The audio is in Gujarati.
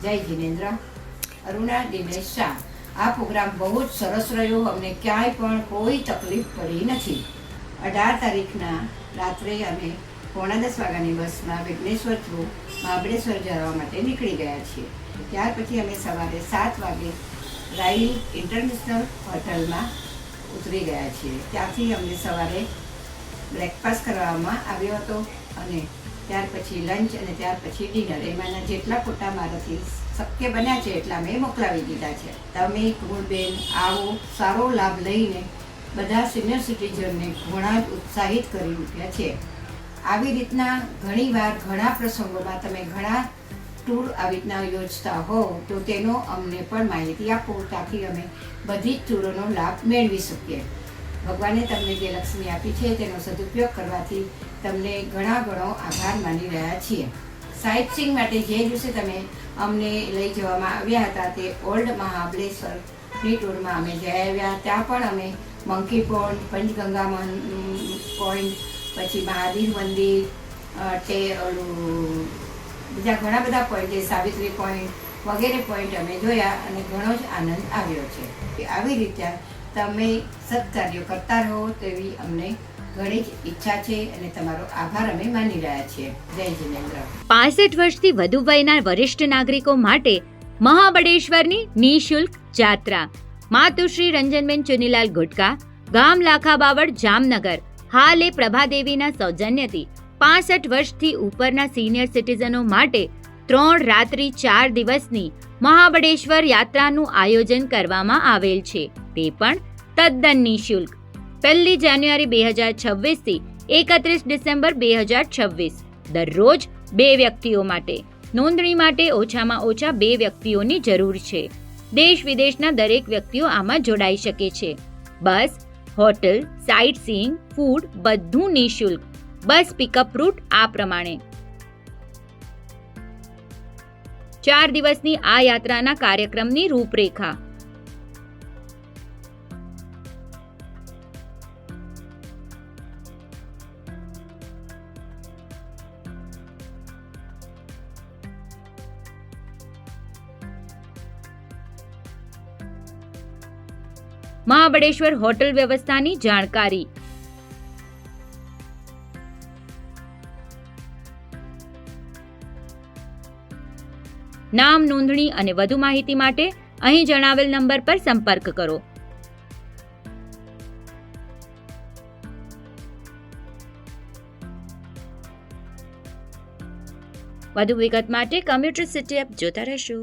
જય જિનેન્દ્ર. અરુણા દિનેશ શાહ. આ પ્રોગ્રામ બહુ જ સરસ રહ્યો. અમને ક્યાંય પણ કોઈ તકલીફ પડી નથી. 18 તારીખના રાત્રે અમે 9:45 વાગ્યાની બસમાં વિઘ્નેશ્વર થ્રુ મહાબળેશ્વર જવા માટે નીકળી ગયા છીએ. ત્યાર પછી અમે સવારે 7 વાગે રાયલ ઇન્ટરનેશનલ હોટલમાં ઉતરી ગયા છીએ. ત્યાંથી અમને સવારે બ્રેકફાસ્ટ કરવામાં આવ્યો હતો અને ત્યાર પછી લંચ અને ત્યાર પછી ડિનર. એમાંના જેટલા ફોટા મારાથી શક્ય બન્યા છે એટલા મેં મોકલાવી દીધા છે. તમે કુળબેન આવો, સારો લાભ લઈને બધા સિનિયર સિટીઝનને ઘણા જ ઉત્સાહિત કરી મૂક્યા છે. આવી રીતના ઘણીવાર ઘણા પ્રસંગોમાં તમે ઘણા ટૂર આવી રીતના યોજતા હો તો તેનો અમને પણ માહિતી આપો, તાકી અમે બધી જ ટૂરોનો લાભ મેળવી શકીએ. ભગવાને તમને જે લક્ષ્મી આપી છે તેનો સદુપયોગ કરવાથી તમને ઘણો આભાર માની રહ્યા છીએ. સાઇટ સીઈંગ માટે જે દિવસે તમે અમને લઈ જવામાં આવ્યા હતા તે ઓલ્ડ મહાબળેશ્વરની ટૂરમાં અમે જઈ આવ્યા. ત્યાં પણ અમે મંકી પોન્ડ, પંચગંગા પોઈન્ટ, પછી મહાદેવ મંદિર, બીજા ઘણા બધા પોઈન્ટ છે, સાવિત્રી પોઈન્ટ વગેરે પોઈન્ટ અમે જોયા અને ઘણો જ આનંદ આવ્યો છે. આવી રીતે તમે સત્કાર્યો કરતા રહો તેવી અમને ઘણી જ ઈચ્છા છે અને તમારો આભાર અમે માની રહ્યા છીએ. જય જિનેન્દ્ર. 65 વર્ષથી વધુ વયના વરિષ્ઠ નાગરિકો માટે મહાબળેશ્વરની નિઃશુલ્ક જાત્રા. માતુશ્રી રંજનબેન ચુનીલાલ ગુટકા, ગામ લાખાબાવડ, જામનગર. હાલ એ પ્રભાદેવીના સૌજન્યથી 65 વર્ષથી ઉપરના સિનિયર સિટીઝનો માટે 3 રાત્રિ 4 દિવસની મહાબળેશ્વર યાત્રાનું આયોજન કરવામાં આવેલ છે. તે પણ તદ્દન નિઃશુલ્ક. 1 જાન્યુઆરી 2026 થી 31 ડિસેમ્બર 2026. દરરોજ 2 વ્યક્તિઓ માટે. નોંધણી માટે ઓછામાં ઓછા 2 વ્યક્તિઓની જરૂર છે. દેશ વિદેશના દરેક વ્યક્તિઓ આમાં જોડાઈ શકે છે. બસ, હોટલ, સાઇટ સીઈંગ, ફૂડ બધું નિઃશુલ્ક. બસ પિકઅપ રૂટ આ પ્રમાણે. 4 દિવસની આ યાત્રાના કાર્યક્રમની રૂપરેખા. મહાબળેશ્વર હોટલ વ્યવસ્થાની જાણકારી. નામ, નોંધણી અને વધુ માહિતી માટે અહીં જણાવેલ નંબર પર સંપર્ક કરો. વધુ વિગત માટે કમ્યુટર સિટી એપ જોતા રહેશો.